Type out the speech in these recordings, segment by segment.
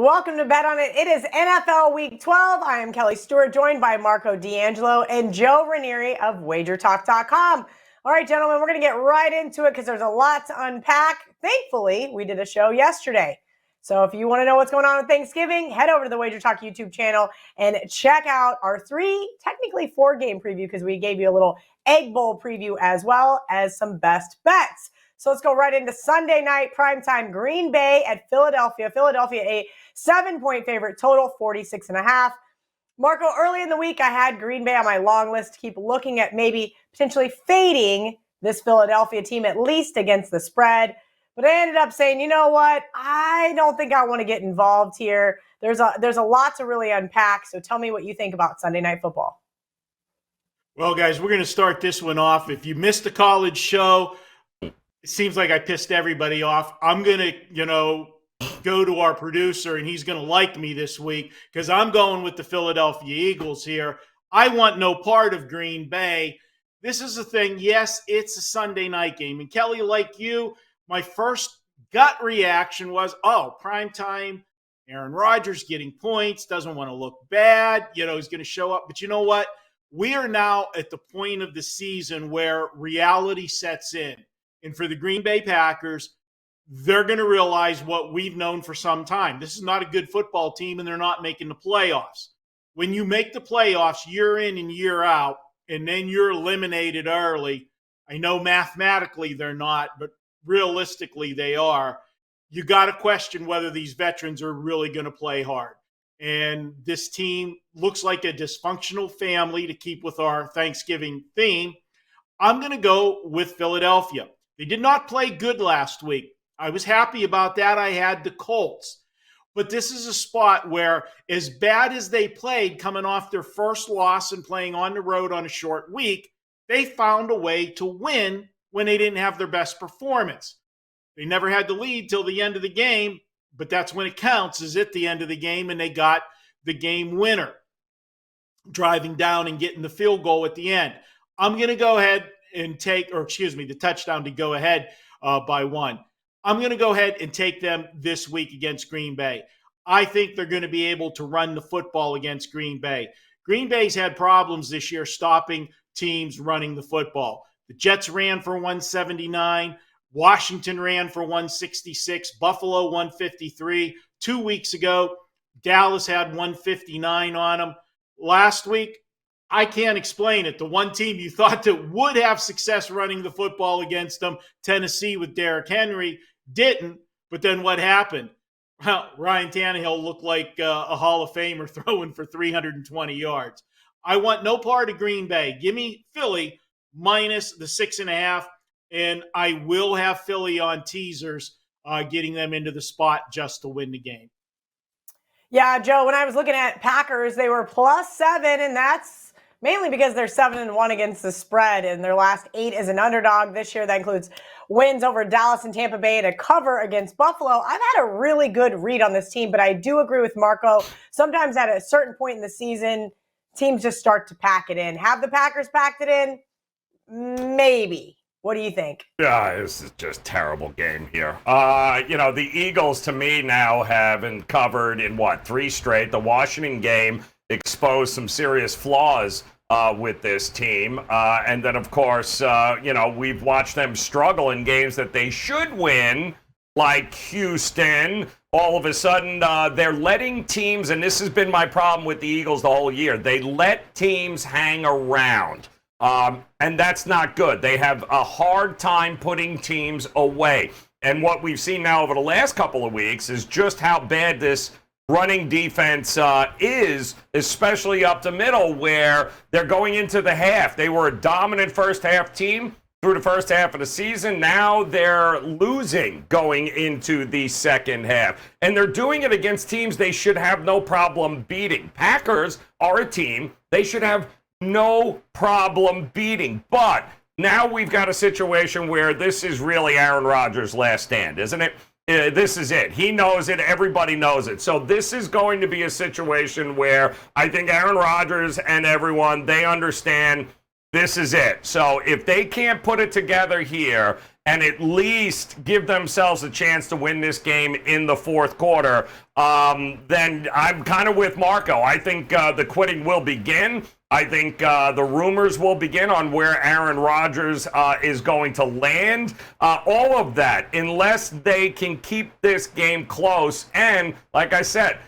Welcome to Bet On It. It is NFL Week 12. I am Kelly Stewart, joined by Marco D'Angelo and Joe Raineri of WagerTalk.com. All right, gentlemen, we're going to get right into it because there's a lot to unpack. Thankfully, we did a show yesterday. So if you want to know what's going on with Thanksgiving, head over to the WagerTalk YouTube channel and check out our technically four-game preview because we gave you a little Egg Bowl preview as well as some best bets. So let's go right into Sunday night primetime. Green Bay at Philadelphia. Philadelphia, a 7-point favorite, total 46.5. Marco, early in the week, I had Green Bay on my long list to keep looking at maybe potentially fading this Philadelphia team, at least against the spread. But I ended up saying, you know what? I don't think I want to get involved here. There's a lot to really unpack. So tell me what you think about Sunday Night Football. Well, guys, we're going to start this one off. If you missed the college show, it seems like I pissed everybody off. I'm going to, go to our producer, and he's going to like me this week because I'm going with the Philadelphia Eagles here. I want no part of Green Bay. This is the thing. Yes, it's a Sunday night game. And Kelly, like you, my first gut reaction was, primetime, Aaron Rodgers getting points, doesn't want to look bad, he's going to show up. But you know what? We are now at the point of the season where reality sets in. And for the Green Bay Packers, they're going to realize what we've known for some time. This is not a good football team, and they're not making the playoffs. When you make the playoffs year in and year out, and then you're eliminated early, I know mathematically they're not, but realistically they are, you got to question whether these veterans are really going to play hard. And this team looks like a dysfunctional family, to keep with our Thanksgiving theme. I'm going to go with Philadelphia. They did not play good last week. I was happy about that. I had the Colts. But this is a spot where, as bad as they played coming off their first loss and playing on the road on a short week, they found a way to win when they didn't have their best performance. They never had the lead till the end of the game, but that's when it counts, is at the end of the game, and they got the game winner, driving down and getting the field goal at the end. I'm going to go ahead and the touchdown to go ahead by one. I'm going to go ahead and take them this week against Green Bay. I think they're going to be able to run the football against Green Bay. Green Bay's had problems this year stopping teams running the football. The Jets ran for 179. Washington ran for 166. Buffalo 153. 2 weeks ago, Dallas had 159 on them. Last week, I can't explain it. The one team you thought that would have success running the football against them, Tennessee with Derrick Henry, didn't. But then what happened? Well, Ryan Tannehill looked like a Hall of Famer throwing for 320 yards. I want no part of Green Bay. Give me Philly minus the 6.5, and I will have Philly on teasers, getting them into the spot just to win the game. Yeah, Joe, when I was looking at Packers, they were +7, and that's mainly because they're 7-1 against the spread, and their last 8 as an underdog this year. That includes wins over Dallas and Tampa Bay and a cover against Buffalo. I've had a really good read on this team, but I do agree with Marco. Sometimes at a certain point in the season, teams just start to pack it in. Have the Packers packed it in? Maybe. What do you think? Yeah, this is just a terrible game here. The Eagles, to me, now haven't covered in, 3 straight. The Washington game exposed some serious flaws with this team. And then, of course, we've watched them struggle in games that they should win, like Houston. All of a sudden, they're letting teams, and this has been my problem with the Eagles the whole year, they let teams hang around. And that's not good. They have a hard time putting teams away. And what we've seen now over the last couple of weeks is just how bad this running defense is, especially up the middle, where they're going into the half. They were a dominant first half team through the first half of the season. Now they're losing going into the second half. And they're doing it against teams they should have no problem beating. Packers are a team they should have no problem beating. But now we've got a situation where this is really Aaron Rodgers' last stand, isn't it? This is it. He knows it. Everybody knows it. So this is going to be a situation where I think Aaron Rodgers and everyone, they understand this is it. So if they can't put it together here and at least give themselves a chance to win this game in the fourth quarter, then I'm kind of with Marco. I think the quitting will begin. I think the rumors will begin on where Aaron Rodgers is going to land. All of that, unless they can keep this game close. And like I said,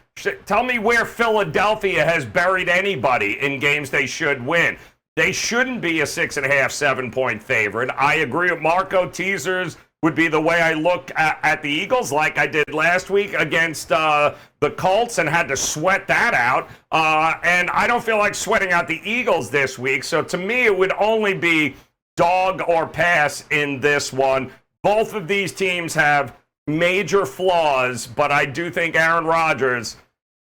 tell me where Philadelphia has buried anybody in games they should win. They shouldn't be a 6.5, 7-point favorite. I agree with Marco. Teasers would be the way I look at the Eagles, like I did last week against the Colts and had to sweat that out. And I don't feel like sweating out the Eagles this week. So to me, it would only be dog or pass in this one. Both of these teams have major flaws, but I do think Aaron Rodgers,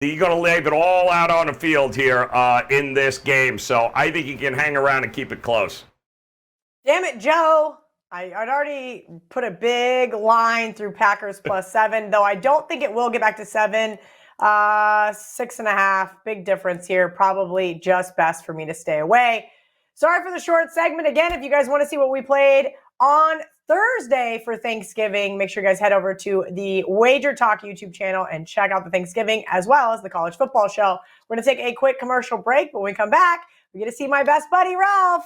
you're going to leave it all out on the field here in this game. So I think he can hang around and keep it close. Damn it, Joe. I'd already put a big line through Packers +7, though I don't think it will get back to 7. 6.5, big difference here. Probably just best for me to stay away. Sorry for the short segment. Again, if you guys want to see what we played on Thursday for Thanksgiving, make sure you guys head over to the WagerTalk YouTube channel and check out the Thanksgiving as well as the college football show. We're going to take a quick commercial break, but when we come back, we get to see my best buddy, Ralph.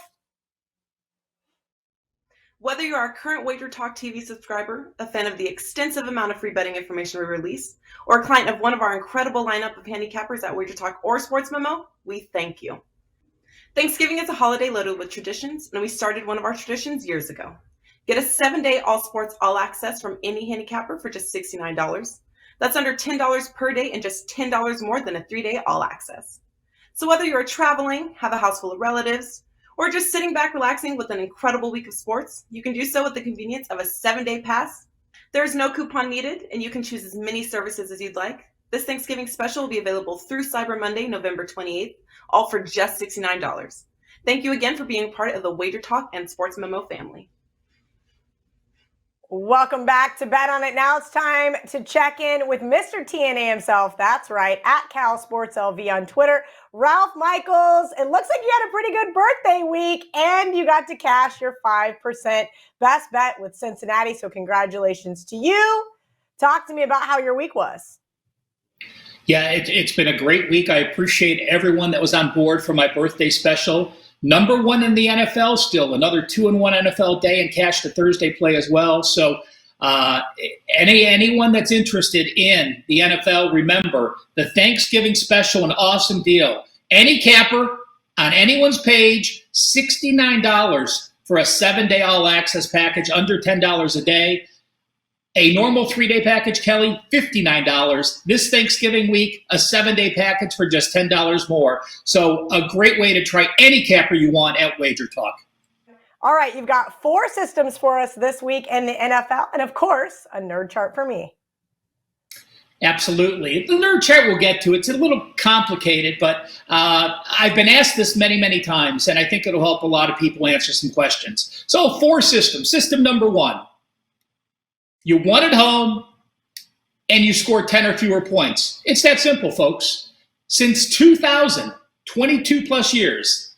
Whether you are a current WagerTalk TV subscriber, a fan of the extensive amount of free betting information we release, or a client of one of our incredible lineup of handicappers at WagerTalk or Sports Memo, we thank you. Thanksgiving is a holiday loaded with traditions, and we started one of our traditions years ago. Get a 7-day all sports, all access from any handicapper for just $69. That's under $10 per day and just $10 more than a 3-day all access. So whether you're traveling, have a house full of relatives, or just sitting back relaxing with an incredible week of sports, you can do so with the convenience of a 7-day pass. There is no coupon needed, and you can choose as many services as you'd like. This Thanksgiving special will be available through Cyber Monday, November 28th, all for just $69. Thank you again for being part of the WagerTalk and Sports Memo family. Welcome back to Bet On It. Now it's time to check in with Mr. TNA himself. That's right, at CalSportsLV on Twitter. Ralph Michaels, it looks like you had a pretty good birthday week, and you got to cash your 5% best bet with Cincinnati, so congratulations to you. Talk to me about how your week was. Yeah, it's been a great week. I appreciate everyone that was on board for my birthday special. Number one in the NFL still, another 2-1 NFL day and cash the Thursday play as well. So anyone that's interested in the NFL, remember the Thanksgiving special, an awesome deal. Any capper on anyone's page, $69 for a 7-day all access package, under $10 a day. A normal 3-day package, Kelly, $59. This Thanksgiving week, a 7-day package for just $10 more. So a great way to try any capper you want at WagerTalk. All right, you've got 4 systems for us this week in the NFL, and of course, a nerd chart for me. Absolutely. The nerd chart we'll get to. It's a little complicated, but I've been asked this many, many times, and I think it'll help a lot of people answer some questions. So 4 systems. System number 1. You won at home, and you scored 10 or fewer points. It's that simple, folks. Since 2000, 22 plus years,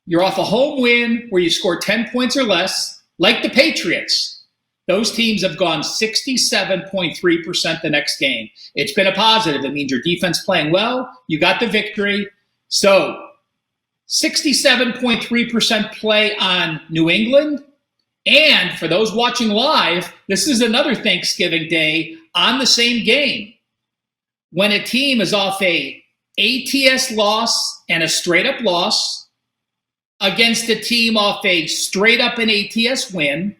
you're off a home win where you scored 10 points or less, like the Patriots. Those teams have gone 67.3% the next game. It's been a positive. It means your defense playing well. You got the victory. So 67.3% play on New England. And for those watching live, this is another Thanksgiving Day on the same game. When a team is off a ATS loss and a straight-up loss against a team off a straight-up and ATS win,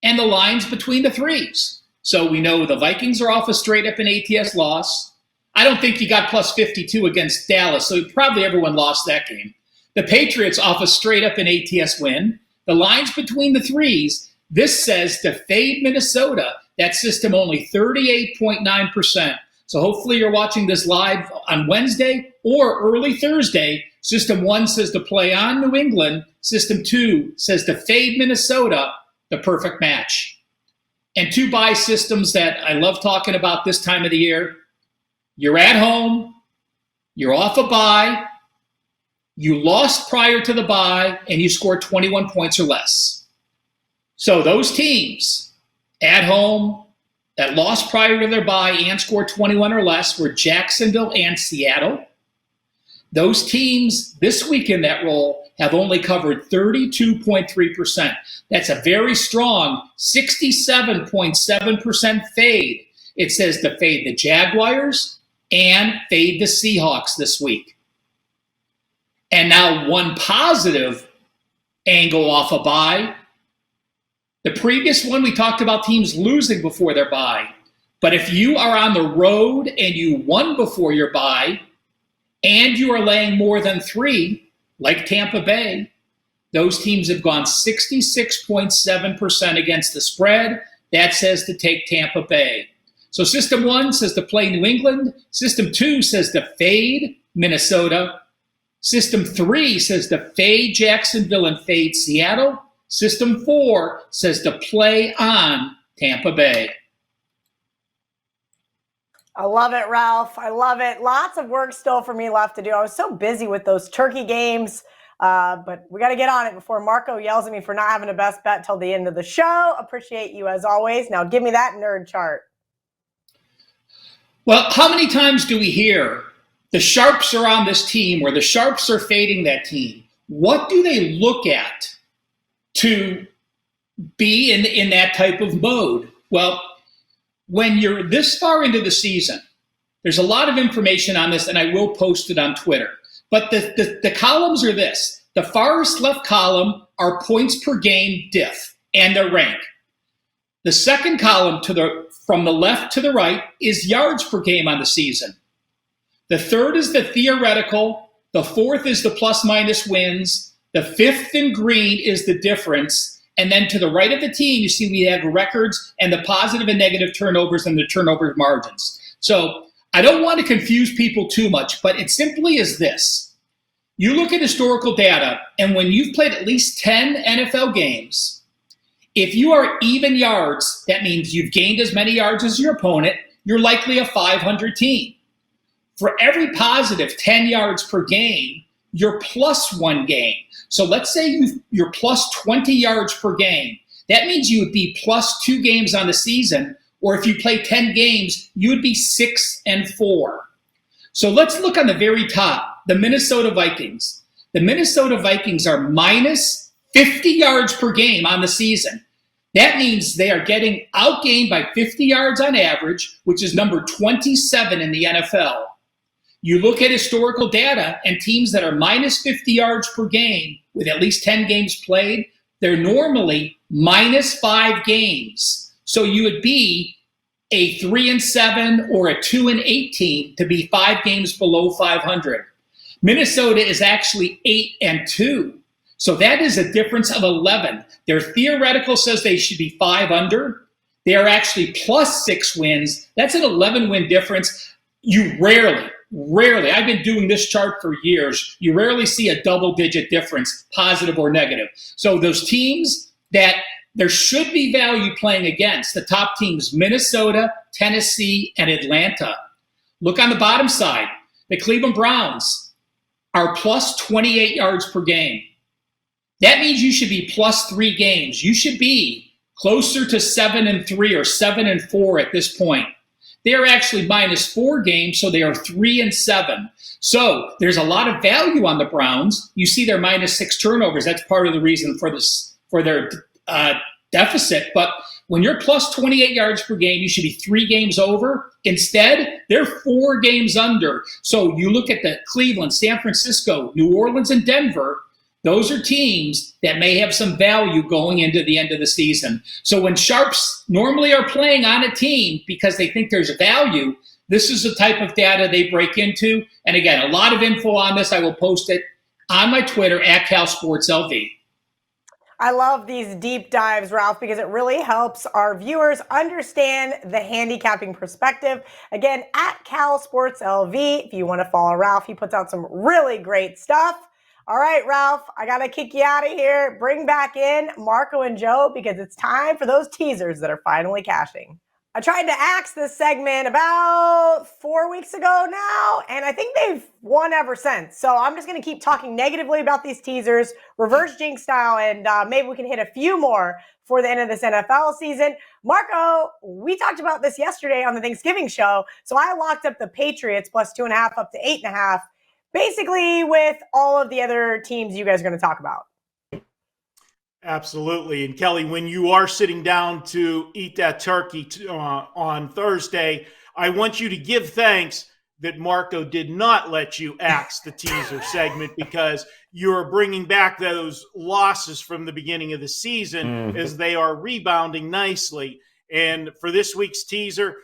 and the lines between the threes. So we know the Vikings are off a straight-up and ATS loss. I don't think you got plus 52 against Dallas, so probably everyone lost that game. The Patriots off a straight-up and ATS win. The lines between the threes, this says to fade Minnesota, that system only 38.9%. So hopefully you're watching this live on Wednesday or early Thursday. System 1 says to play on New England. System 2 says to fade Minnesota, the perfect match. And 2 buy systems that I love talking about this time of the year. You're at home. You're off a bye. you lost prior to the bye, and you scored 21 points or less. So those teams at home that lost prior to their bye and scored 21 or less were Jacksonville and Seattle. Those teams this week in that role have only covered 32.3%. That's a very strong 67.7% fade. It says to fade the Jaguars and fade the Seahawks this week. And now one positive angle off a bye. The previous one, we talked about teams losing before their bye. But if you are on the road and you won before your bye, and you are laying more than 3, like Tampa Bay, those teams have gone 66.7% against the spread. That says to take Tampa Bay. So System 1 says to play New England. System 2 says to fade Minnesota. System 3 says to fade Jacksonville and fade Seattle. System 4 says to play on Tampa Bay. I love it, Ralph. I love it. Lots of work still for me left to do. I was so busy with those turkey games, but we got to get on it before Marco yells at me for not having a best bet till the end of the show. Appreciate you as always. Now give me that nerd chart. Well, how many times do we hear the sharps are on this team or the sharps are fading that team? What do they look at to be in that type of mode? Well, when you're this far into the season, there's a lot of information on this, and I will post it on Twitter. But the columns are this. The farthest left column are points per game diff and their rank. The second column from the left to the right is yards per game on the season. The third is the theoretical. The fourth is the plus minus wins. The fifth in green is the difference. And then to the right of the team, you see we have records and the positive and negative turnovers and the turnover margins. So I don't want to confuse people too much, but it simply is this. You look at historical data, and when you've played at least 10 NFL games, if you are even yards, that means you've gained as many yards as your opponent, you're likely a 500 team. For every positive 10 yards per game, you're plus 1 game. So let's say you're plus 20 yards per game. That means you would be plus 2 games on the season, or if you play 10 games, you would be 6-4. So let's look on the very top, the Minnesota Vikings. The Minnesota Vikings are minus 50 yards per game on the season. That means they are getting outgained by 50 yards on average, which is number 27 in the NFL. You look at historical data, and teams that are minus 50 yards per game with at least 10 games played, they're normally minus 5 games. So you would be a 3-7 or a 2-8 team to be 5 games below 500. Minnesota is actually 8-2. So that is a difference of 11. Their theoretical says they should be 5 under. They are actually plus 6 wins. That's an 11-win difference. You rarely, I've been doing this chart for years, you rarely see a double-digit difference, positive or negative. So those teams that there should be value playing against, the top teams, Minnesota, Tennessee, and Atlanta. Look on the bottom side. The Cleveland Browns are plus 28 yards per game. That means you should be plus 3 games. You should be closer to 7-3 or 7-4 at this point. They are actually minus 4 games, so they are 3-7. So there's a lot of value on the Browns. You see their minus 6 turnovers. That's part of the reason for this, for their deficit. But when you're plus 28 yards per game, you should be 3 games over. Instead, they're 4 games under. So you look at the Cleveland, San Francisco, New Orleans, and Denver. Those are teams that may have some value going into the end of the season. So when sharps normally are playing on a team because they think there's a value, this is the type of data they break into. And again, a lot of info on this. I will post it on my Twitter at CalSportsLV. I love these deep dives, Ralph, because it really helps our viewers understand the handicapping perspective. Again, at CalSportsLV, if you want to follow Ralph, he puts out some really great stuff. All right, Ralph, I got to kick you out of here. Bring back in Marco and Joe because it's time for those teasers that are finally cashing. I tried to axe this segment about 4 weeks ago now, and I think they've won ever since. So I'm just going to keep talking negatively about these teasers, reverse jinx style, and maybe we can hit a few more for the end of this NFL season. Marco, we talked about this yesterday on the Thanksgiving show. So I locked up the Patriots plus 2.5 up to 8.5, basically with all of the other teams you guys are going to talk about. Absolutely. And Kelly, when you are sitting down to eat that turkey on Thursday, I want you to give thanks that Marco did not let you axe the teaser segment, because you're bringing back those losses from the beginning of the season as they are rebounding nicely. And for this week's teaser,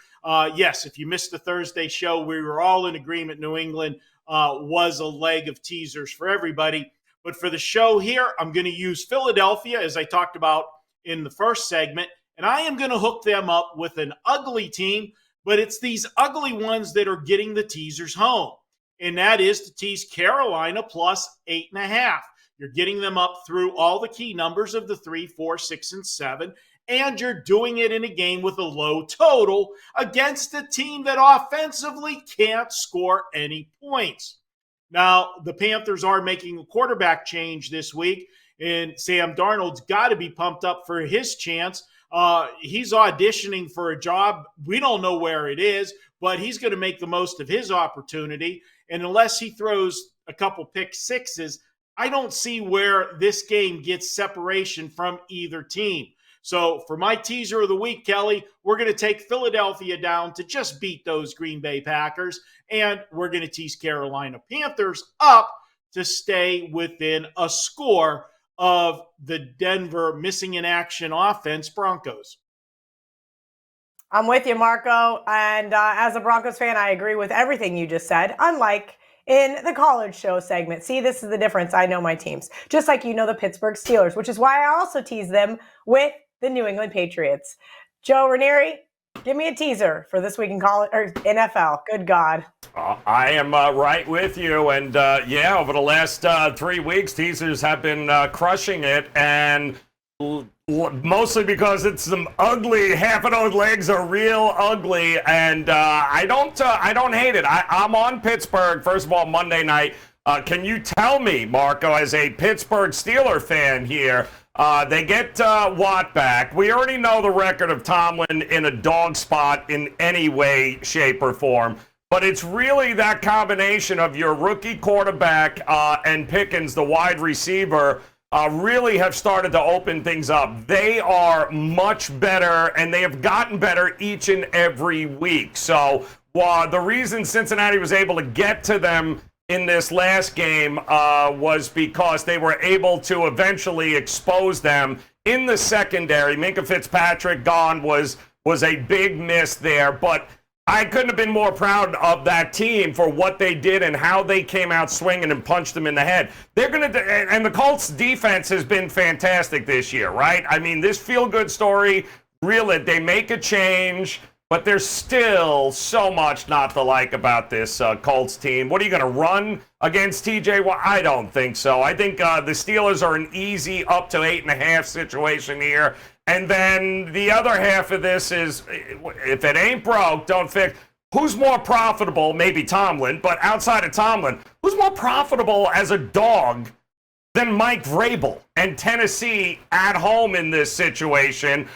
yes, if you missed the Thursday show, we were all in agreement New England was a leg of teasers for everybody. But for the show here, I'm going to use Philadelphia, as I talked about in the first segment, and I am going to hook them up with an ugly team, but it's these ugly ones that are getting the teasers home, and that is to tease Carolina plus 8.5. You're getting them up through all the key numbers of the 3, 4, 6, and 7, and you're doing it in a game with a low total against a team that offensively can't score any points. Now, the Panthers are making a quarterback change this week, and Sam Darnold's got to be pumped up for his chance. He's auditioning for a job. We don't know where it is, but he's going to make the most of his opportunity. And unless he throws a couple pick sixes, I don't see where this game gets separation from either team. So for my teaser of the week, Kelly, we're going to take Philadelphia down to just beat those Green Bay Packers, and we're going to tease Carolina Panthers up to stay within a score of the Denver missing in action offense Broncos. I'm with you, Marco. And as a Broncos fan, I agree with everything you just said, unlike in the college show segment. See, this is the difference. I know my teams, just like you know the Pittsburgh Steelers, which is why I also tease them with the New England Patriots. Joe Raineri, give me a teaser for this week in college or NFL. Good God. I am right with you. And yeah, over the last 3 weeks, teasers have been crushing it. And mostly because it's some ugly, half of those legs are real ugly. And I don't hate it. I'm on Pittsburgh, first of all, Monday night. Can you tell me, Marco, as a Pittsburgh Steeler fan here, they get Watt back. We already know the record of Tomlin in a dog spot in any way, shape, or form. But it's really that combination of your rookie quarterback and Pickens, the wide receiver, really have started to open things up. They are much better, and they have gotten better each and every week. So the reason Cincinnati was able to get to them in this last game was because they were able to eventually expose them in the secondary. Minkah Fitzpatrick gone was a big miss there, but I couldn't have been more proud of that team for what they did and how they came out swinging and punched them in the head. And the Colts defense has been fantastic this year, right? I mean, this feel-good story, really, they make a change, but there's still so much not to like about this Colts team. What are you going to run against TJ? Well, I don't think so. I think the Steelers are an easy up to 8.5 situation here. And then the other half of this is, if it ain't broke, don't fix. Who's more profitable? Maybe Tomlin, but outside of Tomlin, who's more profitable as a dog than Mike Vrabel and Tennessee at home in this situation?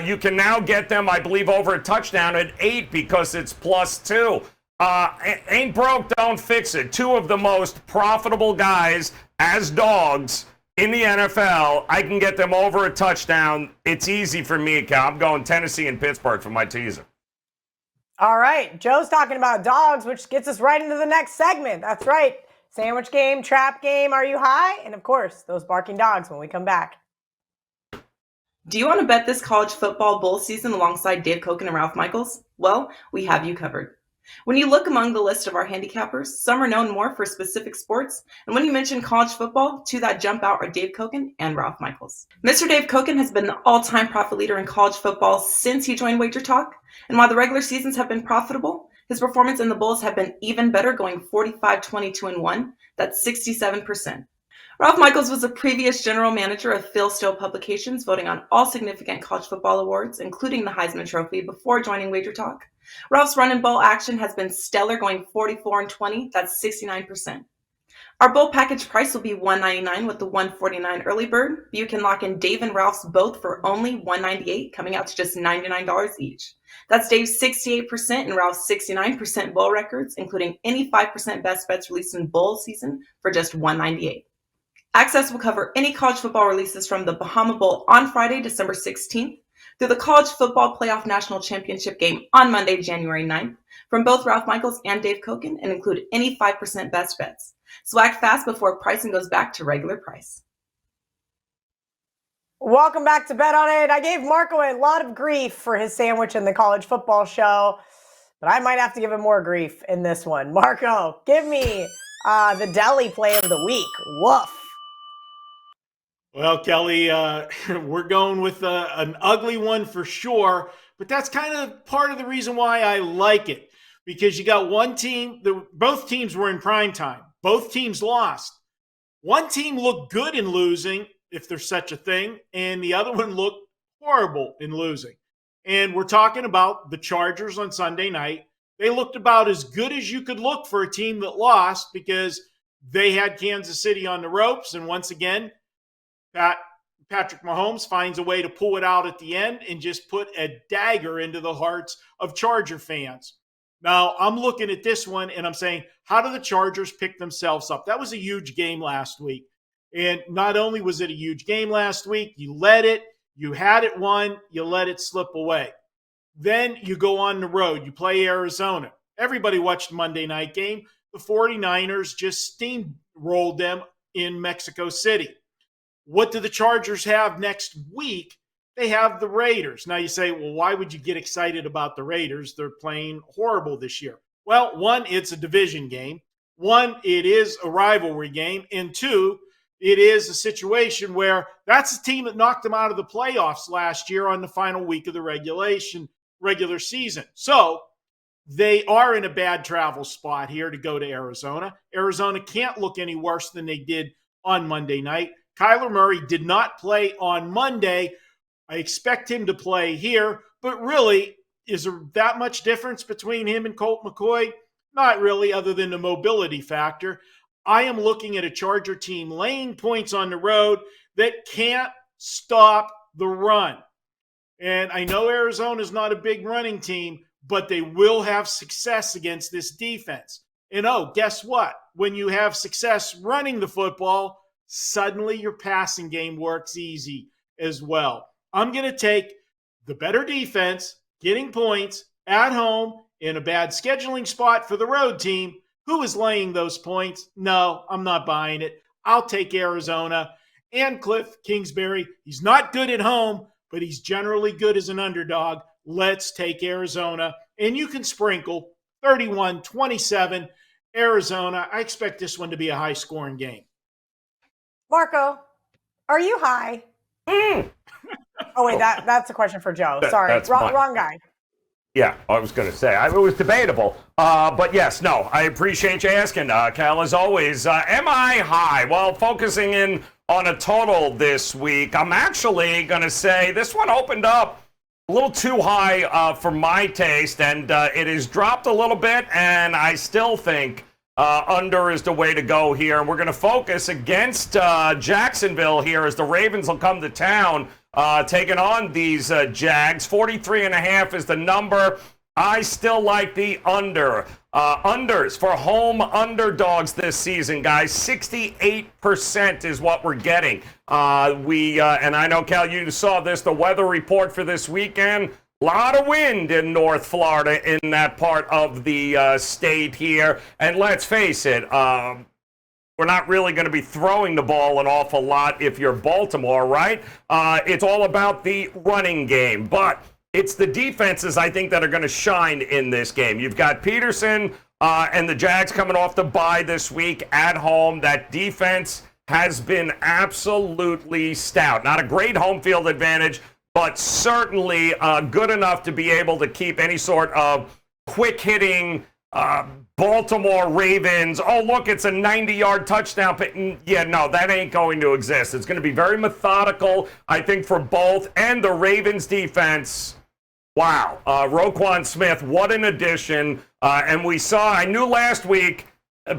You can now get them, I believe, over a touchdown at 8 because it's +2. Ain't broke, don't fix it. Two of the most profitable guys as dogs in the NFL, I can get them over a touchdown. It's easy for me, Cal. I'm going Tennessee and Pittsburgh for my teaser. All right. Joe's talking about dogs, which gets us right into the next segment. That's right. Sandwich game, trap game, are you high? And of course, those barking dogs when we come back. Do you want to bet this college football bowl season alongside Dave Koken and Ralph Michaels? Well, we have you covered. When you look among the list of our handicappers, some are known more for specific sports, and when you mention college football, two that jump out are Dave Koken and Ralph Michaels. Mr. Dave Koken has been the all-time profit leader in college football since he joined WagerTalk, and while the regular seasons have been profitable, his performance in the bowls have been even better, going 45, 22, and 1. That's 67%. Ralph Michaels was a previous general manager of Phil Steele Publications, voting on all significant college football awards, including the Heisman Trophy, before joining WagerTalk. Ralph's run and bowl action has been stellar, going 44-20. That's 69%. Our bowl package price will be $199 with the $149 early bird. You can lock in Dave and Ralph's both for only $198, coming out to just $99 each. That's Dave's 68% and Ralph's 69% bowl records, including any 5% best bets released in bowl season for just $198. Access will cover any college football releases from the Bahama Bowl on Friday, December 16th, through the College Football Playoff National Championship game on Monday, January 9th, from both Ralph Michaels and Dave Koken, and include any 5% best bets. So act fast before pricing goes back to regular price. Welcome back to Bet On It. I gave Marco a lot of grief for his sandwich in the college football show, but I might have to give him more grief in this one. Marco, give me the deli play of the week. Woof. Well, Kelly, we're going with an ugly one for sure, but that's kind of part of the reason why I like it, because you got one team, both teams were in prime time. Both teams lost. One team looked good in losing, if there's such a thing, and the other one looked horrible in losing. And we're talking about the Chargers on Sunday night. They looked about as good as you could look for a team that lost, because they had Kansas City on the ropes, and once again, Patrick Mahomes finds a way to pull it out at the end and just put a dagger into the hearts of Charger fans. Now, I'm looking at this one and I'm saying, how do the Chargers pick themselves up? That was a huge game last week. And not only was it a huge game last week, you led it, you had it won, you let it slip away. Then you go on the road, you play Arizona. Everybody watched the Monday night game. The 49ers just steamrolled them in Mexico City. What do the Chargers have next week? They have the Raiders. Now you say, well, why would you get excited about the Raiders? They're playing horrible this year. Well, one, it's a division game. One, it is a rivalry game. And two, it is a situation where that's the team that knocked them out of the playoffs last year on the final week of the regular season. So they are in a bad travel spot here to go to Arizona. Arizona can't look any worse than they did on Monday night. Kyler Murray did not play on Monday. I expect him to play here, but really, is there that much difference between him and Colt McCoy? Not really, other than the mobility factor. I am looking at a Charger team laying points on the road that can't stop the run. And I know Arizona's not a big running team, but they will have success against this defense. And guess what? When you have success running the football, suddenly your passing game works easy as well. I'm going to take the better defense, getting points at home in a bad scheduling spot for the road team. Who is laying those points? No, I'm not buying it. I'll take Arizona and Cliff Kingsbury. He's not good at home, but he's generally good as an underdog. Let's take Arizona. And you can sprinkle 31-27 Arizona. I expect this one to be a high-scoring game. Marco, are you high? Oh, wait, that's a question for Joe. Sorry, wrong guy. Yeah, I was going to say. It was debatable. But yes, no, I appreciate you asking, Cal, as always. Am I high? Well, focusing in on a total this week, I'm actually going to say this one opened up a little too high for my taste, and it has dropped a little bit, and I still think under is the way to go here. And we're going to focus against Jacksonville here as the Ravens will come to town taking on these Jags. 43.5 is the number. I still like the under. Unders for home underdogs this season, guys. 68% is what we're getting. And I know, Cal, you saw this, the weather report for this weekend. A lot of wind in North Florida in that part of the state here. And let's face it, we're not really going to be throwing the ball an awful lot if you're Baltimore, right? It's all about the running game. But it's the defenses, I think, that are going to shine in this game. You've got Peterson and the Jags coming off the bye this week at home. That defense has been absolutely stout. Not a great home field advantage, but certainly good enough to be able to keep any sort of quick-hitting Baltimore Ravens, oh, look, it's a 90-yard touchdown. Yeah, no, that ain't going to exist. It's going to be very methodical, I think, for both. And the Ravens defense, wow. Roquan Smith, what an addition. And we saw, I knew last week,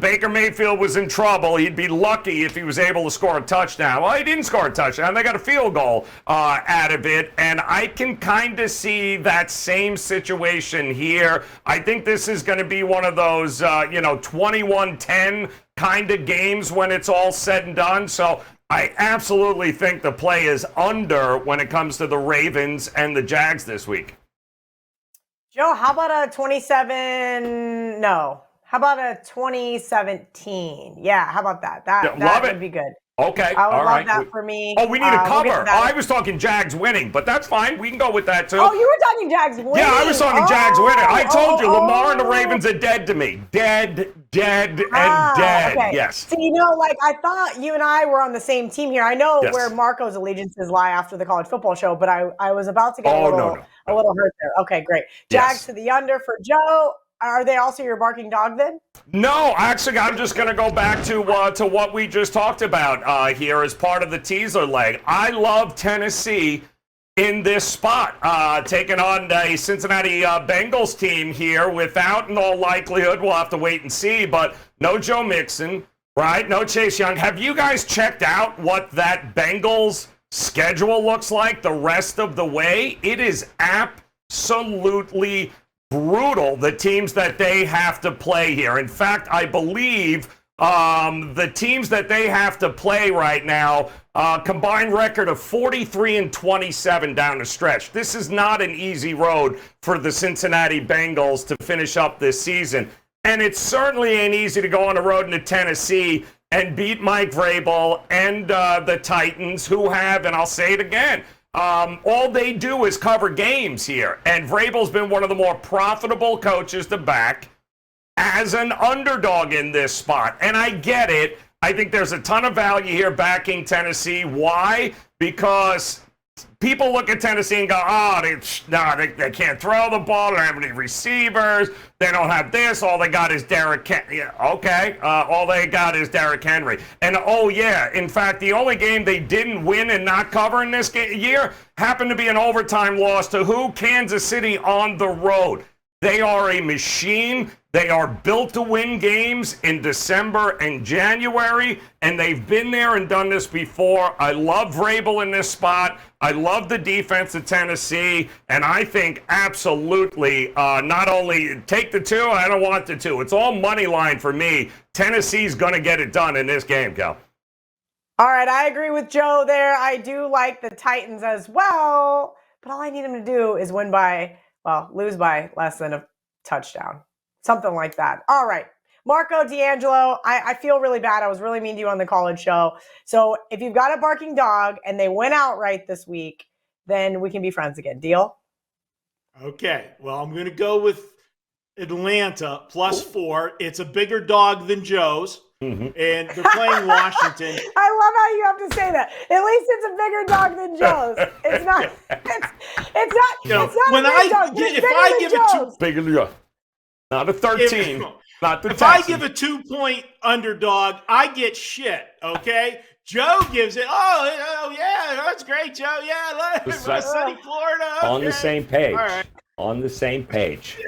Baker Mayfield was in trouble. He'd be lucky if he was able to score a touchdown. Well, he didn't score a touchdown. They got a field goal out of it. And I can kind of see that same situation here. I think this is going to be one of those, 21-10 kind of games when it's all said and done. So I absolutely think the play is under when it comes to the Ravens and the Jags this week. Joe, how about a 27? No. How about a 2017? Yeah, how about that? That would be good. Okay, I would all love right. that for me. Oh, we need a cover. We'll I was talking Jags winning, but that's fine. We can go with that too. Oh, you were talking Jags winning? Yeah, I was talking Jags winning. I told you, Lamar and the Ravens are dead to me. Dead, and dead. Okay. Yes. So, I thought you and I were on the same team here. I know where Marco's allegiances lie after the college football show, but I was about to get a little hurt there. Okay, great. Jags to the under for Joe. Are they also your barking dog then? No, actually, I'm just going to go back to what we just talked about here as part of the teaser leg. I love Tennessee in this spot, taking on a Cincinnati Bengals team here without, in all likelihood, we'll have to wait and see, but no Joe Mixon, right? No Chase Young. Have you guys checked out what that Bengals schedule looks like the rest of the way? It is absolutely brutal, the teams that they have to play here. In fact, I believe the teams that they have to play right now, combined record of 43-27 down the stretch. This is not an easy road for the Cincinnati Bengals to finish up this season. And it certainly ain't easy to go on the road into Tennessee and beat Mike Vrabel and the Titans, who have, and I'll say it again, all they do is cover games here. And Vrabel's been one of the more profitable coaches to back as an underdog in this spot. And I get it. I think there's a ton of value here backing Tennessee. Why? Because people look at Tennessee and go, they can't throw the ball. They don't have any receivers. They don't have this. All they got is Derrick Henry. Yeah, okay. All they got is Derrick Henry. And, in fact, the only game they didn't win and not cover in this year happened to be an overtime loss to who? Kansas City on the road. They are a machine. They are built to win games in December and January, and they've been there and done this before. I love Vrabel in this spot. I love the defense of Tennessee, and I think absolutely not only take the two, I don't want the two. It's all money line for me. Tennessee's going to get it done in this game, Cal. All right, I agree with Joe there. I do like the Titans as well, but all I need them to do is lose by less than a touchdown. Something like that. All right. Marco D'Angelo, I feel really bad. I was really mean to you on the college show. So if you've got a barking dog and they went outright this week, then we can be friends again. Deal? Okay. Well, I'm going to go with Atlanta +4. It's a bigger dog than Joe's. Mm-hmm. And they're playing Washington. I love how you have to say that. At least it's a bigger dog than Joe's. It's not. It's not. When if I give it bigger, not a 13. Not the if Texans. I give a 2-point underdog, I get shit. Okay. Joe gives it. Oh yeah, that's great, Joe. Yeah, sunny Florida. Okay. On the same page. All right. On the same page.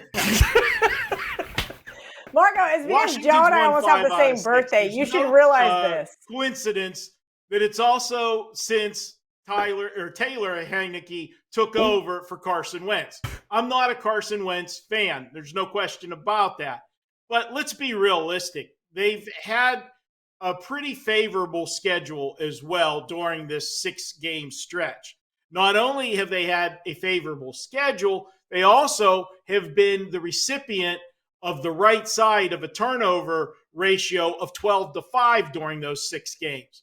Marco, it's because Joe and I almost have the same birthday. You should realize this. Coincidence that it's also since Taylor Heineke took over for Carson Wentz. I'm not a Carson Wentz fan. There's no question about that. But let's be realistic. They've had a pretty favorable schedule as well during this 6-game stretch. Not only have they had a favorable schedule, they also have been the recipient of the right side of a turnover ratio of 12-5 during those 6 games.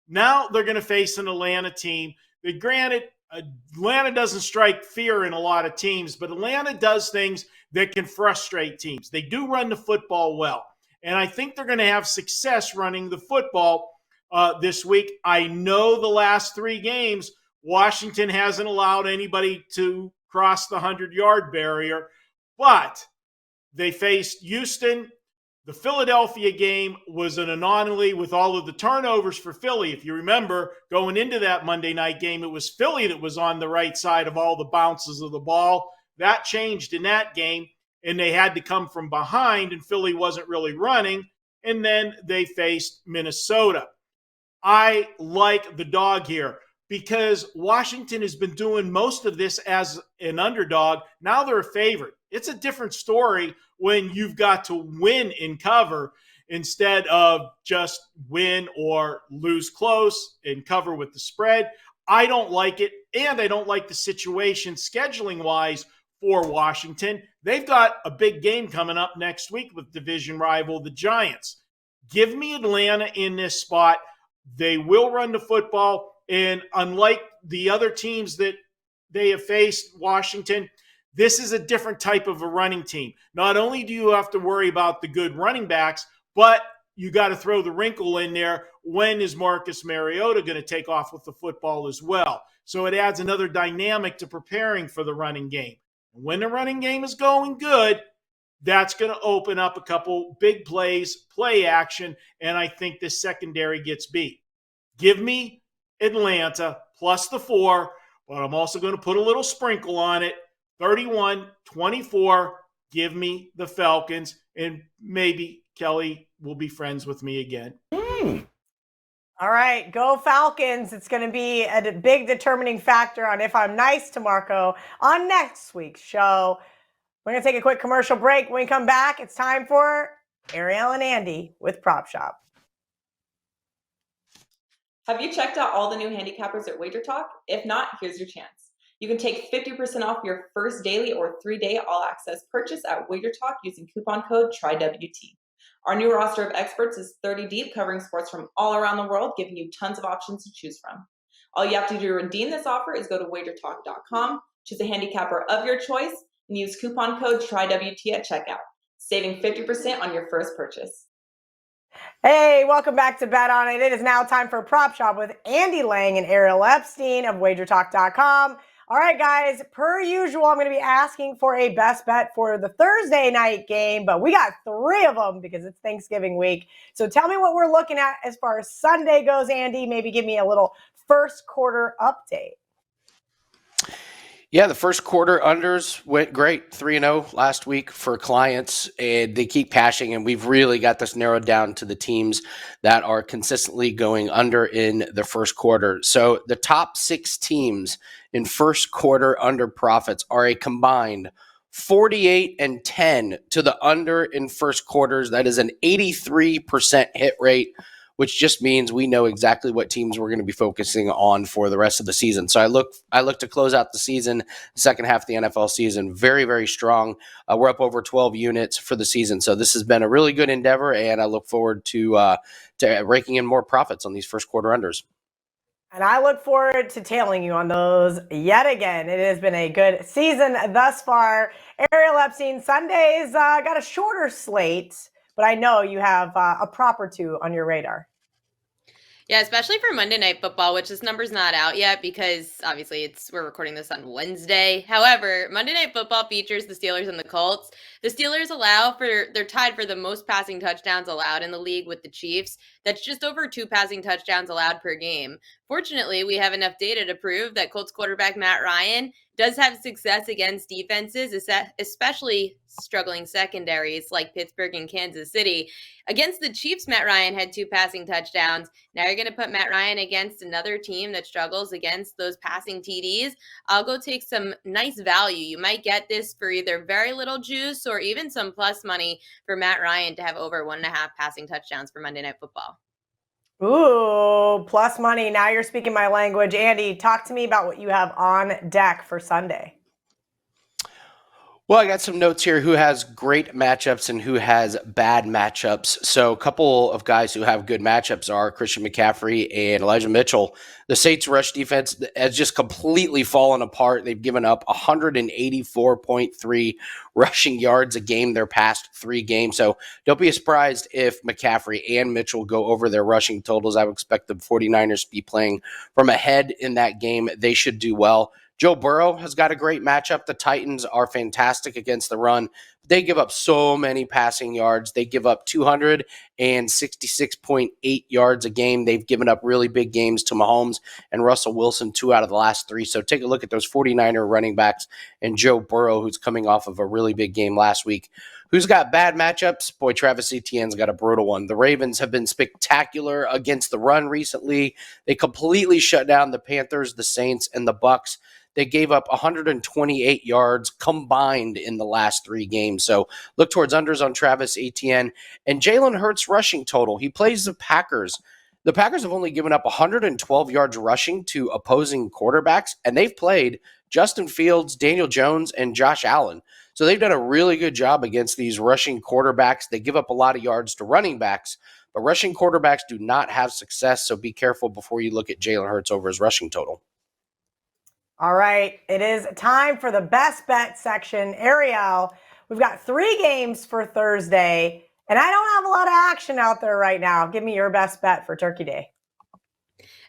Now they're going to face an Atlanta team that, granted, Atlanta doesn't strike fear in a lot of teams, but Atlanta does things that can frustrate teams. They do run the football well, and I think they're going to have success running the football this week. I know the last 3 games, Washington hasn't allowed anybody to cross the 100-yard barrier, but They faced Houston. The Philadelphia game was an anomaly with all of the turnovers for Philly. If you remember, going into that Monday night game, it was Philly that was on the right side of all the bounces of the ball. That changed in that game, and they had to come from behind, and Philly wasn't really running. And then they faced Minnesota. I like the dog here because Washington has been doing most of this as an underdog. Now they're a favorite. It's a different story when you've got to win in cover instead of just win or lose close and cover with the spread. I don't like it, and I don't like the situation scheduling-wise for Washington. They've got a big game coming up next week with division rival, the Giants. Give me Atlanta in this spot. They will run the football, and unlike the other teams that they have faced, Washington, this is a different type of a running team. Not only do you have to worry about the good running backs, but you got to throw the wrinkle in there. When is Marcus Mariota going to take off with the football as well? So it adds another dynamic to preparing for the running game. When the running game is going good, that's going to open up a couple big plays, play action, and I think this secondary gets beat. Give me Atlanta plus the 4, but I'm also going to put a little sprinkle on it. 31-24, give me the Falcons, and maybe Kelly will be friends with me again. All right, go Falcons. It's going to be a big determining factor on if I'm nice to Marco on next week's show. We're going to take a quick commercial break. When we come back, it's time for Ariel and Andy with Prop Shop. Have you checked out all the new handicappers at WagerTalk? If not, here's your chance. You can take 50% off your first daily or 3-day all-access purchase at WagerTalk using coupon code TRYWT. Our new roster of experts is 30 deep, covering sports from all around the world, giving you tons of options to choose from. All you have to do to redeem this offer is go to WagerTalk.com, choose a handicapper of your choice, and use coupon code TRYWT at checkout, saving 50% on your first purchase. Hey, welcome back to Bet On It. It is now time for Prop Shop with Andy Lang and Ariel Epstein of WagerTalk.com. All right, guys, per usual, I'm going to be asking for a best bet for the Thursday night game, but we got 3 of them because it's Thanksgiving week. So tell me what we're looking at as far as Sunday goes, Andy. Maybe give me a little first quarter update. Yeah, the first quarter unders went great. 3-0 last week for clients, and they keep cashing, and we've really got this narrowed down to the teams that are consistently going under in the first quarter. So the top 6 teams in first quarter under profits are a combined 48-10 to the under in first quarters. That is an 83% hit rate, which just means we know exactly what teams we're going to be focusing on for the rest of the season. So I look to close out the season, the second half of the NFL season, very, very strong. We're up over 12 units for the season. So this has been a really good endeavor, and I look forward to raking in more profits on these first quarter unders. And I look forward to tailing you on those yet again. It has been a good season thus far. Ariel Epstein, Sundays got a shorter slate, but I know you have a prop or 2 on your radar. Yeah, especially for Monday Night Football, which this number's not out yet because obviously we're recording this on Wednesday. However, Monday Night Football features the Steelers and the Colts. The Steelers they're tied for the most passing touchdowns allowed in the league with the Chiefs. That's just over 2 passing touchdowns allowed per game. Fortunately, we have enough data to prove that Colts quarterback Matt Ryan does have success against defenses, especially struggling secondaries like Pittsburgh and Kansas City. Against the Chiefs, Matt Ryan had 2 passing touchdowns. Now you're going to put Matt Ryan against another team that struggles against those passing TDs. I'll go take some nice value. You might get this for either very little juice or even some plus money for Matt Ryan to have over 1.5 passing touchdowns for Monday Night Football. Ooh, plus money. Now you're speaking my language. Andy, talk to me about what you have on deck for Sunday. Well, I got some notes here who has great matchups and who has bad matchups. So a couple of guys who have good matchups are Christian McCaffrey and Elijah Mitchell. The Saints' rush defense has just completely fallen apart. They've given up 184.3 rushing yards a game their past 3 games. So don't be surprised if McCaffrey and Mitchell go over their rushing totals. I would expect the 49ers to be playing from ahead in that game. They should do well. Joe Burrow has got a great matchup. The Titans are fantastic against the run. They give up so many passing yards. They give up 266.8 yards a game. They've given up really big games to Mahomes and Russell Wilson 2 out of the last 3. So take a look at those 49er running backs and Joe Burrow, who's coming off of a really big game last week. Who's got bad matchups? Boy, Travis Etienne's got a brutal one. The Ravens have been spectacular against the run recently. They completely shut down the Panthers, the Saints, and the Bucks. They gave up 128 yards combined in the last 3 games. So look towards unders on Travis Etienne. And Jalen Hurts rushing total. He plays the Packers. The Packers have only given up 112 yards rushing to opposing quarterbacks, and they've played Justin Fields, Daniel Jones, and Josh Allen. So they've done a really good job against these rushing quarterbacks. They give up a lot of yards to running backs, but rushing quarterbacks do not have success. So be careful before you look at Jalen Hurts over his rushing total. All right, it is time for the best bet section. Ariel, we've got 3 games for Thursday, and I don't have a lot of action out there right now. Give me your best bet for Turkey Day.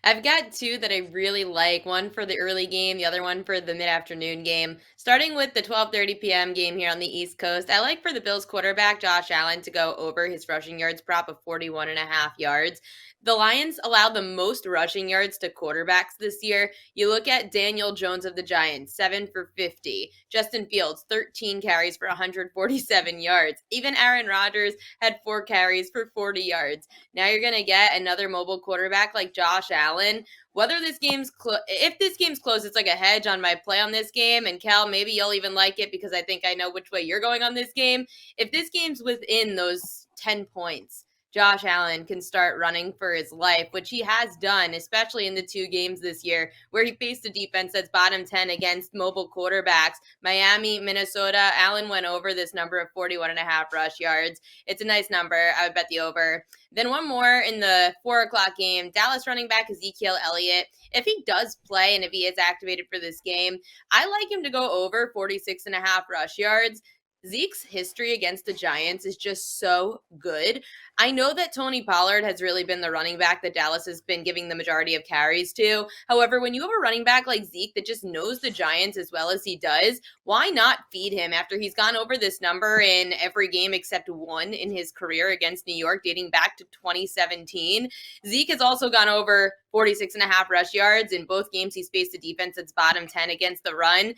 I've got 2 that I really like, one for the early game, the other one for the mid-afternoon game. Starting with the 12:30 p.m. game here on the East Coast, I like for the Bills quarterback, Josh Allen, to go over his rushing yards prop of 41.5 yards. The Lions allowed the most rushing yards to quarterbacks this year. You look at Daniel Jones of the Giants, 7 for 50. Justin Fields, 13 carries for 147 yards. Even Aaron Rodgers had 4 carries for 40 yards. Now you're going to get another mobile quarterback like Josh Allen. Whether this game's if this game's close, it's like a hedge on my play on this game. And Cal, maybe you'll even like it because I think I know which way you're going on this game. If this game's within those 10 points, Josh Allen can start running for his life, which he has done, especially in the 2 games this year where he faced a defense that's bottom 10 against mobile quarterbacks. Miami, Minnesota, Allen went over this number of 41.5 rush yards. It's a nice number. I would bet the over. Then one more in the 4 o'clock game, Dallas running back Ezekiel Elliott. If he does play and if he is activated for this game, I like him to go over 46.5 rush yards. Zeke's history against the Giants is just so good. I know that Tony Pollard has really been the running back that Dallas has been giving the majority of carries to. However, when you have a running back like Zeke that just knows the Giants as well as he does, why not feed him after he's gone over this number in every game except one in his career against New York dating back to 2017? Zeke has also gone over 46.5 rush yards in both games he's faced a defense that's bottom 10 against the run.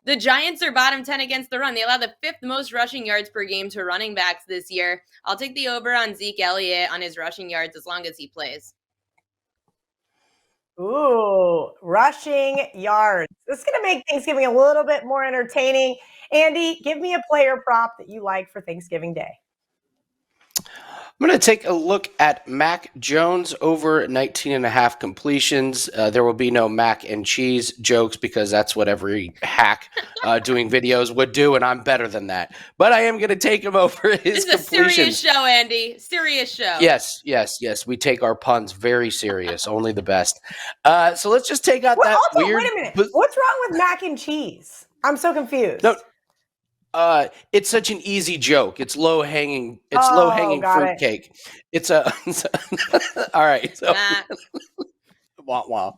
The Giants are bottom 10 against the run. They allow the 5th most rushing yards per game to running backs this year. I'll take the over on Zeke Elliott on his rushing yards as long as he plays. Ooh, rushing yards. This is going to make Thanksgiving a little bit more entertaining. Andy, give me a player prop that you like for Thanksgiving Day. I'm going to take a look at Mac Jones over 19.5 completions. There will be no mac and cheese jokes because that's what every hack doing videos would do, and I'm better than that. But I am going to take him over his completions. This is a serious show, Andy. Serious show. Yes. We take our puns very serious. Only the best. So let's just take out that also, weird... wait a minute. What's wrong with mac and cheese? I'm so confused. No. It's such an easy joke. It's low-hanging fruitcake. It's a all right. So wow.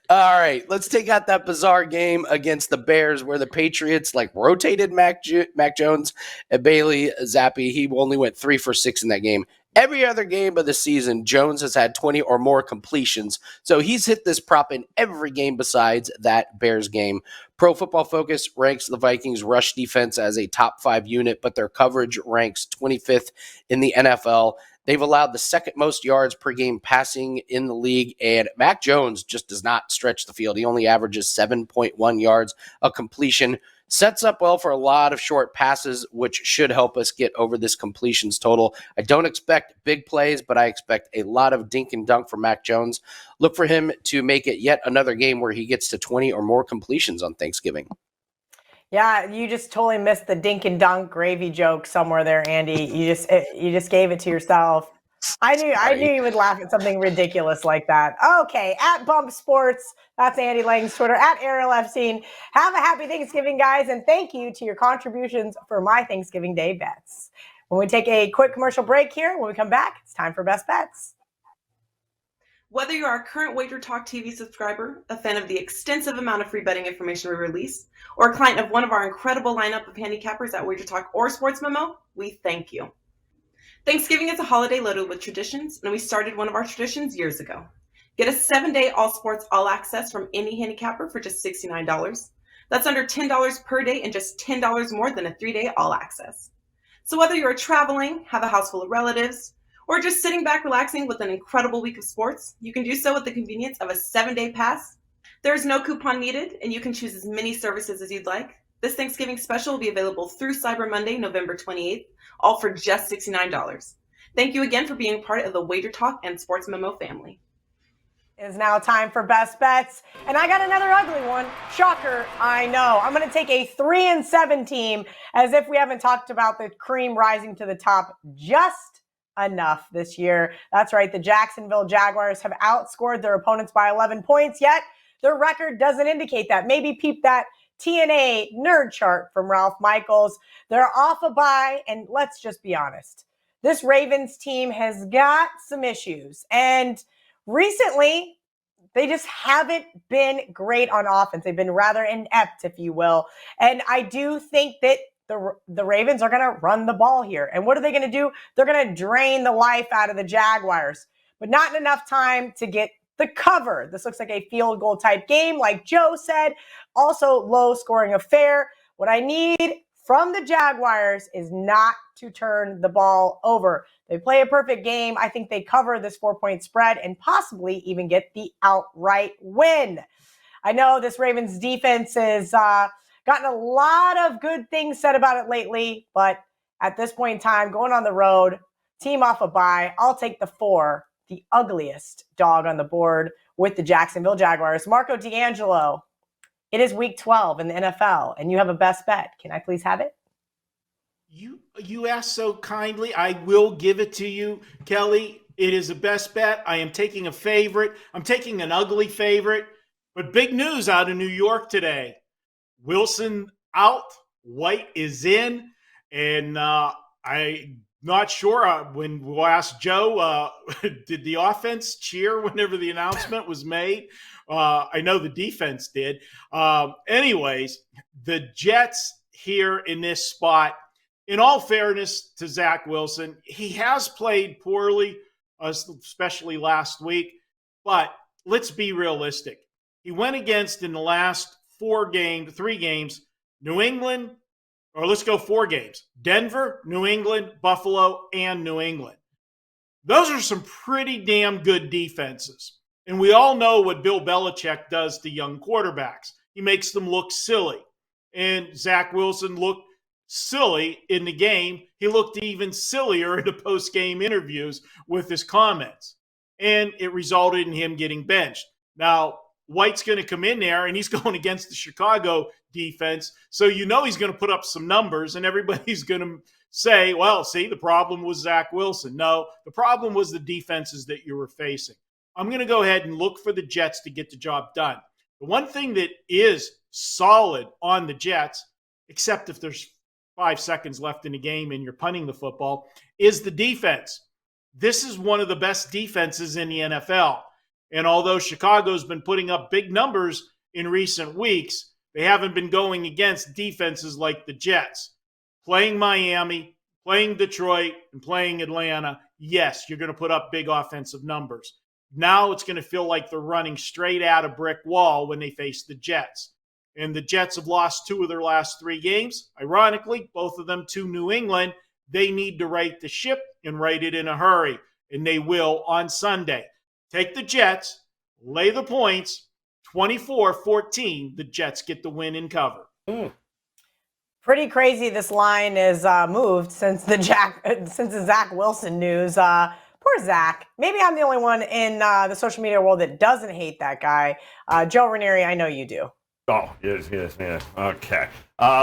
All right, let's take out that bizarre game against the Bears where the Patriots rotated Mac Jones and Bailey Zappi. He only went 3 for 6 in that game. Every other game of the season, Jones has had 20 or more completions. So he's hit this prop in every game besides that Bears game. Pro Football Focus ranks the Vikings rush defense as a top 5 unit, but their coverage ranks 25th in the NFL. They've allowed the 2nd most yards per game passing in the league, and Mac Jones just does not stretch the field. He only averages 7.1 yards a completion. Sets up well for a lot of short passes, which should help us get over this completions total. I don't expect big plays, but I expect a lot of dink and dunk for Mac Jones. Look for him to make it yet another game where he gets to 20 or more completions on Thanksgiving. Yeah, you just totally missed the dink and dunk gravy joke somewhere there, Andy. You just gave it to yourself. I knew you would laugh at something ridiculous like that. Okay, at Bump Sports, that's Andy Lang's Twitter, at Ariel Epstein. Have a happy Thanksgiving, guys, and thank you to your contributions for my Thanksgiving Day bets. When we take a quick commercial break here, when we come back, it's time for Best Bets. Whether you're a current WagerTalk TV subscriber, a fan of the extensive amount of free betting information we release, or a client of one of our incredible lineup of handicappers at WagerTalk or Sports Memo, we thank you. Thanksgiving is a holiday loaded with traditions, and we started one of our traditions years ago. Get a 7-day all sports all access from any handicapper for just $69. That's under $10 per day and just $10 more than a 3-day all access. So whether you're traveling, have a house full of relatives, or just sitting back relaxing with an incredible week of sports, you can do so with the convenience of a 7-day pass. There's no coupon needed, and you can choose as many services as you'd like. This Thanksgiving special will be available through Cyber Monday, November 28th, all for just $69. Thank you again for being part of the WagerTalk and Sports Memo family. It is now time for best bets, and I got another ugly one. Shocker, I know. I'm going to take a 3-7 team, as if we haven't talked about the cream rising to the top just enough this year. That's right, the Jacksonville Jaguars have outscored their opponents by 11 points, yet their record doesn't indicate that. Maybe peep that TNA nerd chart from Ralph Michaels. They're off a bye, and let's just be honest. This Ravens team has got some issues, and recently, they just haven't been great on offense. They've been rather inept, if you will. And I do think that the Ravens are going to run the ball here. And what are they going to do? They're going to drain the life out of the Jaguars, but not in enough time to get the cover. This looks like a field goal type game, like Joe said. Also, low scoring affair. What I need from the Jaguars is not to turn the ball over. They play a perfect game. I think they cover this 4-point spread and possibly even get the outright win. I know this Ravens defense has gotten a lot of good things said about it lately, but at this point in time, going on the road, team off a bye, I'll take the 4, the ugliest dog on the board with the Jacksonville Jaguars. Marco D'Angelo, it is week 12 in the NFL, and you have a best bet. Can I please have it? You asked so kindly. I will give it to you, Kelly. It is a best bet. I am taking a favorite. I'm taking an ugly favorite. But big news out of New York today. Wilson out. White is in. And I'm not sure. When we asked Joe, did the offense cheer whenever the announcement was made? I know the defense did. Anyways, the Jets here in this spot. In all fairness to Zach Wilson, he has played poorly, especially last week. But let's be realistic. He went against, in the last 3 games, New England, or let's go 4 games, Denver, New England, Buffalo, and New England. Those are some pretty damn good defenses. And we all know what Bill Belichick does to young quarterbacks. He makes them look silly. And Zach Wilson looked silly in the game. He looked even sillier in the post-game interviews with his comments. And it resulted in him getting benched. Now, White's going to come in there, and he's going against the Chicago defense. So you know he's going to put up some numbers, and everybody's going to say, well, see, the problem was Zach Wilson. No, the problem was the defenses that you were facing. I'm going to go ahead and look for the Jets to get the job done. The one thing that is solid on the Jets, except if there's 5 seconds left in the game and you're punting the football, is the defense. This is one of the best defenses in the NFL. And although Chicago's been putting up big numbers in recent weeks, they haven't been going against defenses like the Jets. Playing Miami, playing Detroit, and playing Atlanta, yes, you're going to put up big offensive numbers. Now it's going to feel like they're running straight at a brick wall when they face the Jets. And the Jets have lost 2 of their last 3 games. Ironically, both of them to New England. They need to right the ship and right it in a hurry. And they will on Sunday. Take the Jets, lay the points, 24-14. The Jets get the win and cover. Pretty crazy this line is moved since the Zach Wilson news. Poor Zach. Maybe I'm the only one in the social media world that doesn't hate that guy. Joe Raineri, I know you do. Oh, yes. Okay.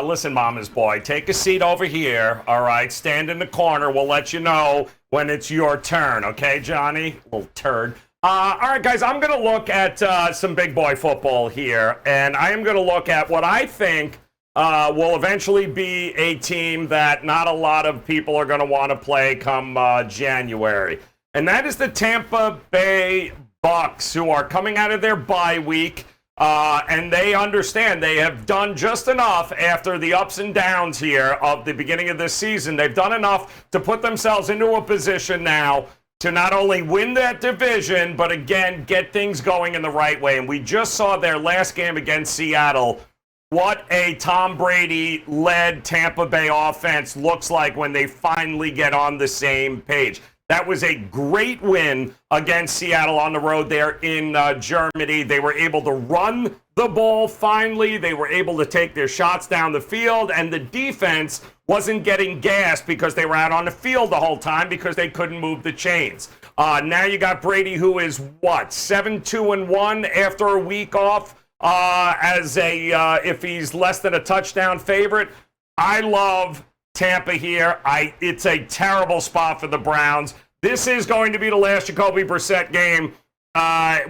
Listen, Mama's boy, take a seat over here, all right? Stand in the corner. We'll let you know when it's your turn, okay, Johnny? Little turd. All right, guys, I'm going to look at some big boy football here, and I am going to look at what I think will eventually be a team that not a lot of people are going to want to play come January, and that is the Tampa Bay Bucks, who are coming out of their bye week, and they understand they have done just enough after the ups and downs here of the beginning of this season. They've done enough to put themselves into a position now to not only win that division, but again, get things going in the right way. And we just saw their last game against Seattle. What a Tom Brady-led Tampa Bay offense looks like when they finally get on the same page. That was a great win against Seattle on the road there in Germany. They were able to run the ball finally. They were able to take their shots down the field, and the defense wasn't getting gassed because they were out on the field the whole time because they couldn't move the chains. Now you got Brady, who is, 7-2-1 after a week off if he's less than a touchdown favorite. I love Tampa here. It's a terrible spot for the Browns. This is going to be the last Jacoby Brissett game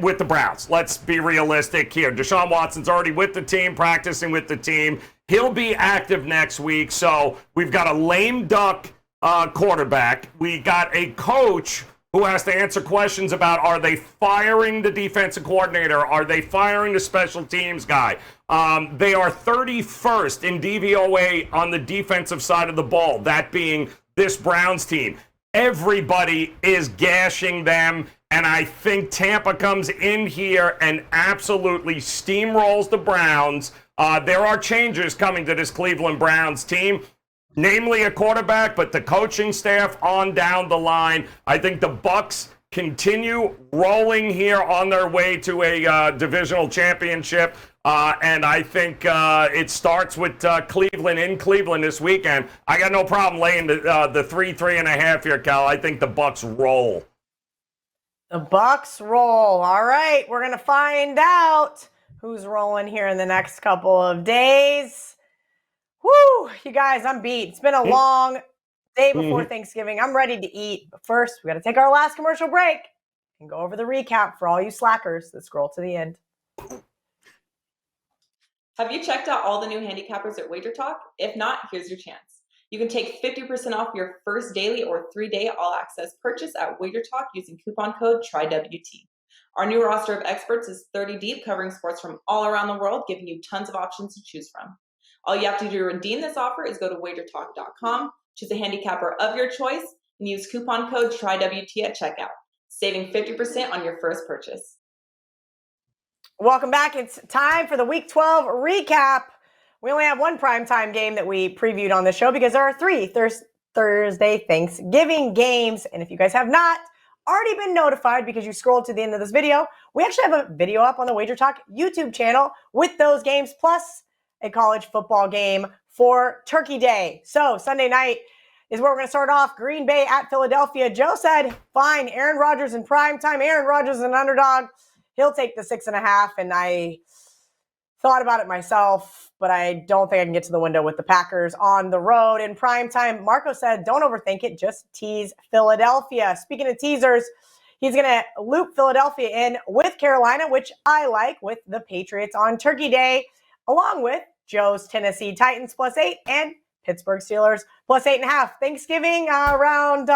with the Browns. Let's be realistic here. Deshaun Watson's already with the team, practicing with the team. He'll be active next week. So we've got a lame duck quarterback. We got a coach who has to answer questions about, are they firing the defensive coordinator? Are they firing the special teams guy? They are 31st in DVOA on the defensive side of the ball, that being this Browns team. Everybody is gashing them, and I think Tampa comes in here and absolutely steamrolls the Browns. There are changes coming to this Cleveland Browns team, namely a quarterback, but the coaching staff on down the line. I think the Bucks continue rolling here on their way to a divisional championship. And I think it starts with Cleveland in Cleveland this weekend. I got no problem laying the 3.5 here, Cal. I think the Bucks roll. The Bucks roll. All right, we're going to find out who's rolling here in the next couple of days. Woo, you guys, I'm beat. It's been a long day before Thanksgiving. I'm ready to eat. But first, we got to take our last commercial break and go over the recap for all you slackers that scroll to the end. Have you checked out all the new handicappers at WagerTalk? If not, here's your chance. You can take 50% off your first daily or 3-day all-access purchase at WagerTalk using coupon code TRYWT. Our new roster of experts is 30 deep, covering sports from all around the world, giving you tons of options to choose from. All you have to do to redeem this offer is go to WagerTalk.com, choose a handicapper of your choice, and use coupon code TRYWT at checkout, saving 50% on your first purchase. Welcome back. It's time for the Week 12 recap. We only have one primetime game that we previewed on the show because there are 3 Thursday Thanksgiving games. And if you guys have not already been notified because you scrolled to the end of this video, we actually have a video up on the WagerTalk YouTube channel with those games, plus a college football game for Turkey Day. So Sunday night is where we're going to start off. Green Bay at Philadelphia. Joe said, fine, Aaron Rodgers in prime time. Aaron Rodgers is an underdog. He'll take the 6.5. And I thought about it myself, but I don't think I can get to the window with the Packers on the road in prime time. Marco said, don't overthink it. Just tease Philadelphia. Speaking of teasers, he's going to loop Philadelphia in with Carolina, which I like, with the Patriots on Turkey Day, along with Joe's Tennessee Titans +8 and Pittsburgh Steelers +8.5. Thanksgiving around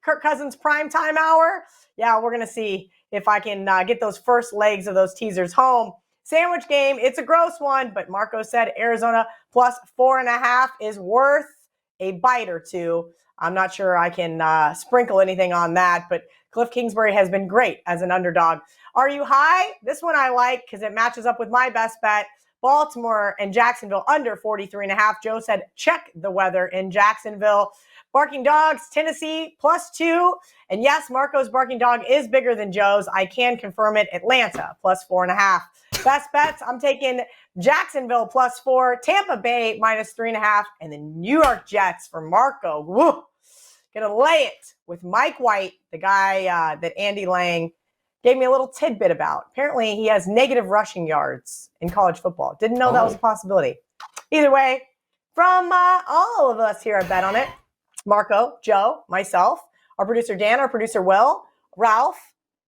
Kirk Cousins primetime hour. Yeah, we're going to see if I can get those first legs of those teasers home. Sandwich game, it's a gross one, but Marco said Arizona +4.5 is worth a bite or two. I'm not sure I can sprinkle anything on that, but Cliff Kingsbury has been great as an underdog. Are you high? This one I like because it matches up with my best bet. Baltimore and Jacksonville under 43.5. Joe said, check the weather in Jacksonville. Barking Dogs, Tennessee +2. And yes, Marco's barking dog is bigger than Joe's. I can confirm it. Atlanta +4.5. Best bets, I'm taking Jacksonville +4, Tampa Bay -3.5, and the New York Jets for Marco. Woo! Gonna lay it with Mike White, the guy that Andy Lang gave me a little tidbit about. Apparently, he has negative rushing yards in college football. Didn't know that was a possibility. Either way, from all of us here at Bet On It, Marco, Joe, myself, our producer Dan, our producer Will, Ralph,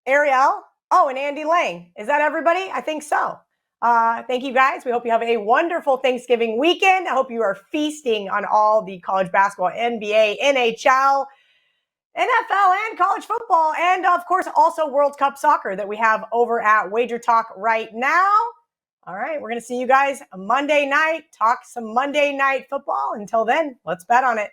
Ariel, and Andy Lang. Is that everybody? I think so. Thank you guys. We hope you have a wonderful Thanksgiving weekend. I hope you are feasting on all the college basketball, NBA, NHL, NFL and college football, and of course, also World Cup soccer that we have over at Wager Talk right now. All right, we're going to see you guys Monday night, talk some Monday night football. Until then, let's bet on it.